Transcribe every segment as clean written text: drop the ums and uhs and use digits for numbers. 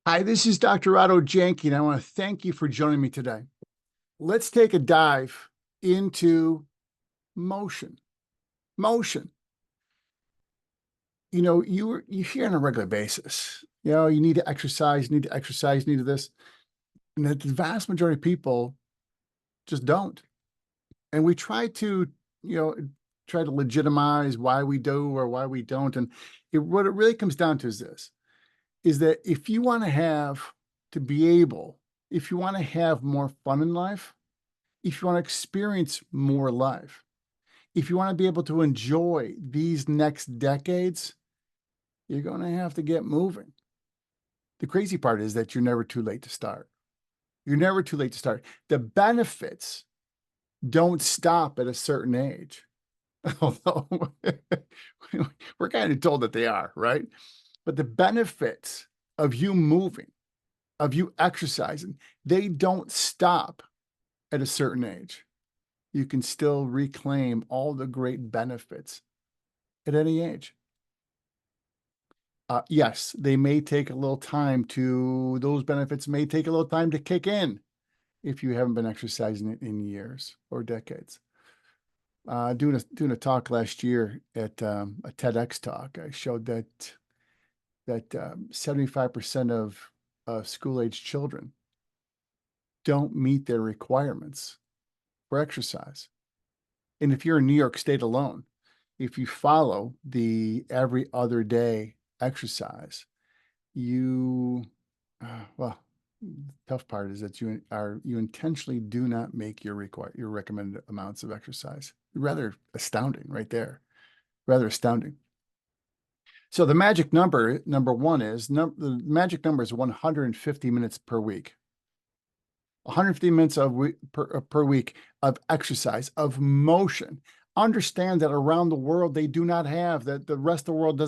Hi, this is Dr. Otto Janke, and I want to thank you for joining me today. Let's take a dive into motion. Motion. You hear on a regular basis, you need to exercise, you need to exercise, you need to this. And that the vast majority of people just don't. And we you know, try to legitimize why we do or why we don't. And what it really comes down to is this, is that if you want to if you want to have more fun in life, if you want to experience more life, if you want to be able to enjoy these next decades, you're going to have to get moving. The crazy part is that you're never too late to start. You're never too late to start. The benefits don't stop at a certain age, although we're kind of told that they are, right? But the benefits of you moving, of you exercising, they don't stop at a certain age. You can still reclaim all the great benefits at any age. Yes, those benefits may take a little time to kick in if you haven't been exercising in years or decades. Doing a talk last year at a TEDx talk, I showed that 75% of school-age children don't meet their requirements for exercise. And if you're in New York State alone, if you follow the every other day exercise, well, the tough part is that you intentionally do not make your recommended amounts of exercise. Rather astounding right there. Rather astounding. So the magic number, the magic number is 150 minutes per week. 150 minutes per week of exercise, of motion. Understand that around the world, they do not have that. The rest of the world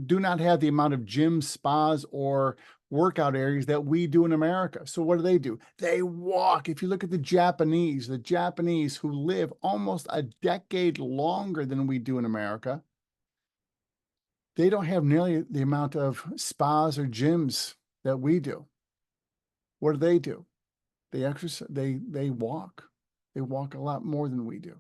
do not have the amount of gyms, spas, or workout areas that we do in America. So what do? They walk. If you look at the Japanese who live almost a decade longer than we do in America, they don't have nearly the amount of spas or gyms that we do. What do? They exercise, they walk. They walk a lot more than we do.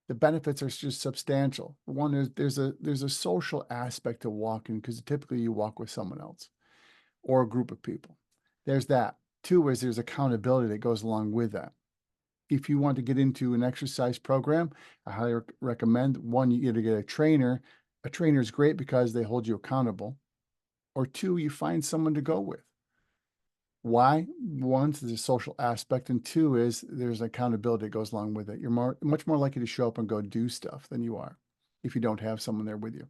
The benefits are just substantial. One is there's a social aspect to walking because typically you walk with someone else or a group of people. There's that. Two is there's accountability that goes along with that. If you want to get into an exercise program, I highly recommend one, you either get a trainer. A trainer is great because they hold you accountable. Or two, you find someone to go with. Why? One, there's a social aspect, and two is there's accountability that goes along with it. You're much more likely to show up and go do stuff than you are if you don't have someone there with you.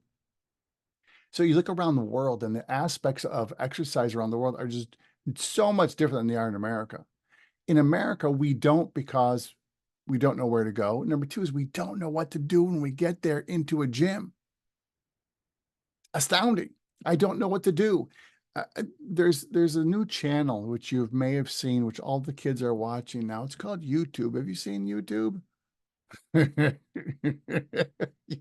So you look around the world, and the aspects of exercise around the world are just so much different than they are in America. In America, we don't because we don't know where to go. Number two is we don't know what to do when we get there into a gym. Astounding. I don't know what to do. There's a new channel which you may have seen, which all the kids are watching now. It's called YouTube. Have you seen YouTube? Yeah,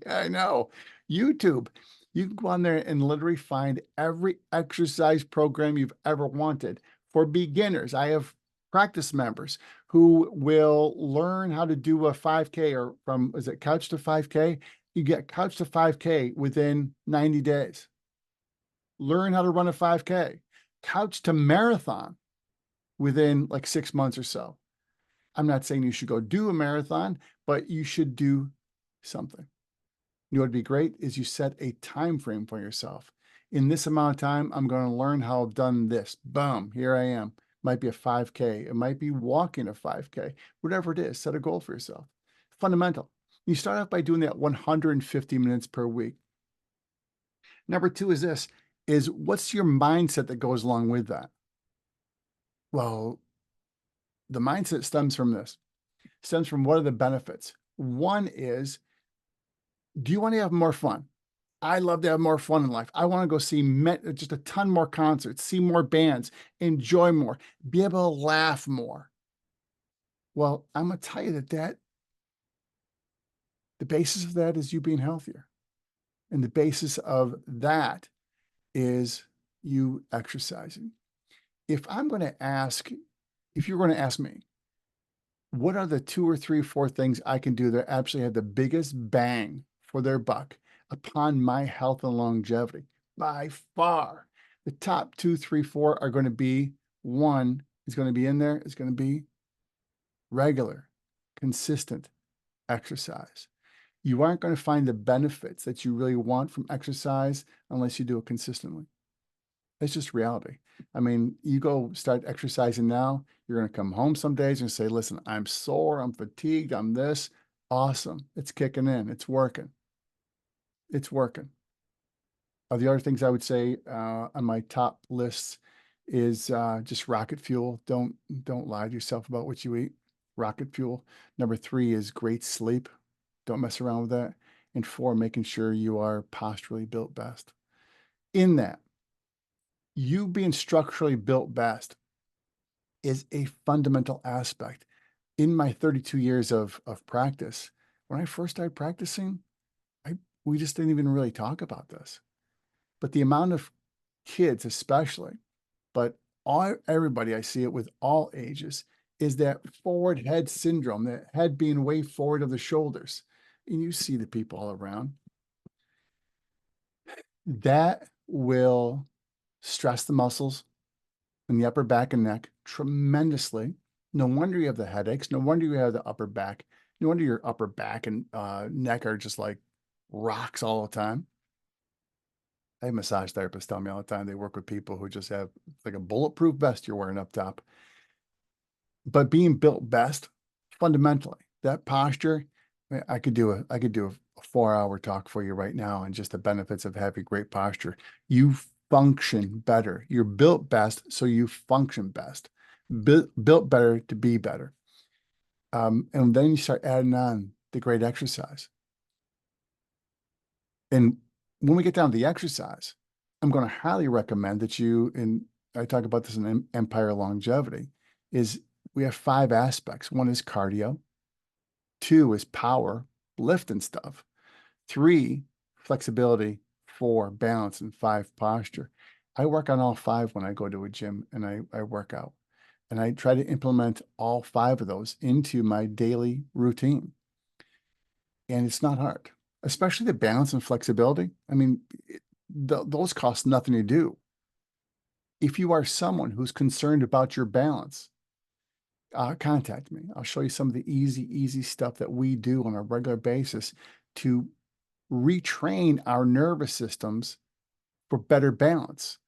I know. YouTube. You can go on there and literally find every exercise program you've ever wanted for beginners. I have practice members who will learn how to do a 5K or is it couch to 5K? You get couch to 5K within 90 days. Learn how to run a 5K, couch to marathon within like 6 months or so. I'm not saying you should go do a marathon, but you should do something. You know what would be great is you set a time frame for yourself. In this amount of time, I'm going to learn how I've done this. Boom, here I am. Might be a 5K. It might be walking a 5K. Whatever it is, set a goal for yourself. Fundamental. You start off by doing that 150 minutes per week. Number two is what's your mindset that goes along with that? Well, the mindset stems from what are the benefits? One is, do you want to have more fun? I love to have more fun in life. I want to go see just a ton more concerts, see more bands, enjoy more, be able to laugh more. Well, I'm going to tell you that the basis of that is you being healthier. And the basis of that is you exercising. If I'm going to ask, if you're going to ask me, what are the 2 or 3 or 4 things I can do that actually have the biggest bang for their buck upon my health and longevity? By far, the top 2, 3, 4 are going to be one is going to be in there. It's going to be regular, consistent exercise. You aren't going to find the benefits that you really want from exercise unless you do it consistently. It's just reality. I mean, you go start exercising now, you're going to come home some days and say, listen, I'm sore, I'm fatigued, I'm this. Awesome. It's kicking in. It's working. It's working. The other things I would say on my top lists is just rocket fuel. Don't lie to yourself about what you eat. Rocket fuel. Number 3 is great sleep. Don't mess around with that. And 4, making sure you are posturally built best. In that, you being structurally built best is a fundamental aspect. In my 32 years of practice, when I first started practicing, we just didn't even really talk about this. But the amount of kids, especially, but everybody, I see it with all ages, is that forward head syndrome, the head being way forward of the shoulders. And you see the people all around. That will stress the muscles in the upper back and neck tremendously. No wonder you have the headaches. No wonder you have the upper back. No wonder your upper back and neck are just like rocks all the time. I have massage therapists tell me all the time they work with people who just have like a bulletproof vest you're wearing up top. But being built best, fundamentally, that posture, I could do a 4-hour talk for you right now and just the benefits of having great posture. You function better. You're built best, so you function best. Built better to be better. And then you start adding on the great exercise. And when we get down to the exercise, I'm going to highly recommend that you, and I talk about this in Empire Longevity, is we have 5 aspects. 1 is cardio. 2 is power, lifting stuff. 3, flexibility. 4, balance. And 5, posture. I work on all 5 when I go to a gym and I work out. And I try to implement all 5 of those into my daily routine. And it's not hard, especially the balance and flexibility. I mean, those cost nothing to do. If you are someone who's concerned about your balance, contact me. I'll show you some of the easy stuff that we do on a regular basis to retrain our nervous systems for better balance.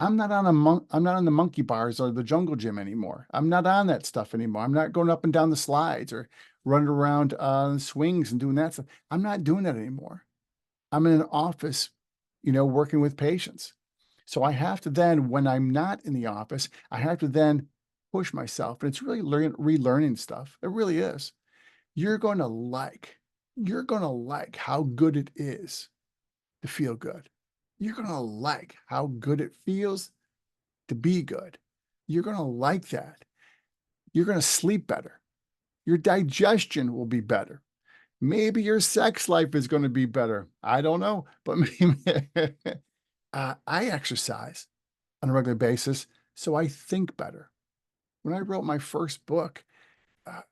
I'm not on the monkey bars or the jungle gym anymore. I'm not on that stuff anymore. I'm not going up and down the slides or running around swings and doing that stuff. I'm not doing that anymore. I'm in an office, working with patients. So I have to then, when I'm not in the office, I have to then push myself. And it's really relearning stuff. It really is. You're going to like how good it is to feel good. You're going to like how good it feels to be good. You're going to like that. You're going to sleep better. Your digestion will be better. Maybe your sex life is going to be better. I don't know, but maybe I exercise on a regular basis, so I think better. When I wrote my first book,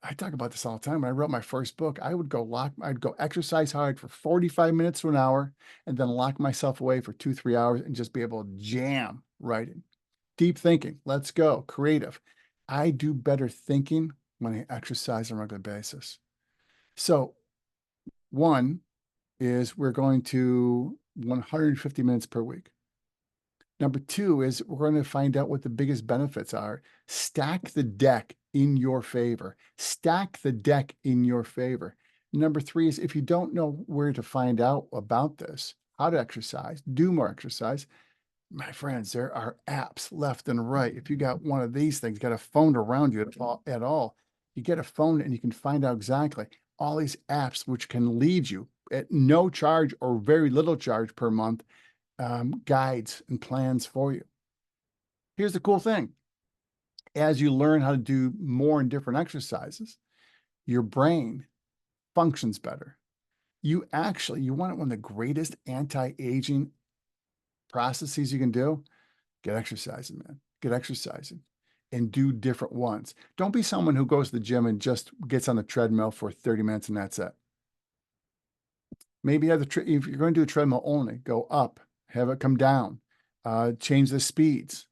I talk about this all the time. When I wrote my first book, I'd go exercise hard for 45 minutes to an hour and then lock myself away for 2, 3 hours and just be able to jam writing. Deep thinking. Let's go. Creative. I do better thinking when I exercise on a regular basis. So 1 is we're going to 150 minutes per week. Number 2 is we're going to find out what the biggest benefits are. Stack the deck in your favor. Stack the deck in your favor. Number 3 is if you don't know where to find out about this, how to exercise, do more exercise, my friends, there are apps left and right. If you got one of these things, got a phone around you at all, you get a phone and you can find out exactly all these apps which can lead you at no charge or very little charge per month, guides and plans for you. Here's the cool thing. As you learn how to do more and different exercises, your brain functions better. You want one of the greatest anti-aging processes you can do. Get exercising, man. Get exercising and do different ones. Don't be someone who goes to the gym and just gets on the treadmill for 30 minutes and that's it. Maybe if you're going to do a treadmill only, go up, have it come down, change the speeds,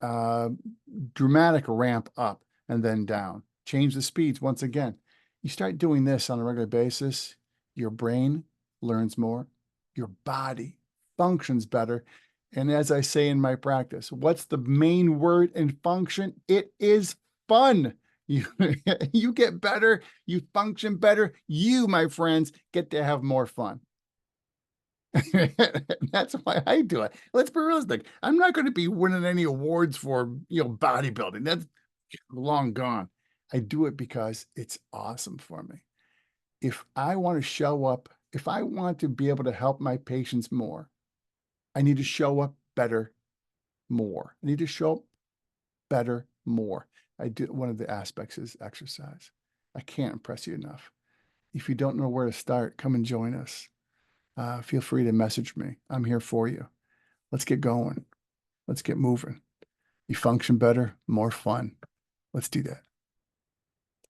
dramatic ramp up and then down, change the speeds once again. You start doing this on a regular basis, your brain learns more, your body functions better. And as I say in my practice, what's the main word in function? It is fun. You, you get better, you function better. You, my friends, get to have more fun. That's why I do it. Let's be realistic. I'm not going to be winning any awards for, bodybuilding. That's long gone. I do it because it's awesome for me. If I want to show up, if I want to be able to help my patients more, I need to show up better more. I need to show up better more. One of the aspects is exercise. I can't impress you enough. If you don't know where to start, come and join us. Feel free to message me. I'm here for you. Let's get going. Let's get moving. You function better, more fun. Let's do that.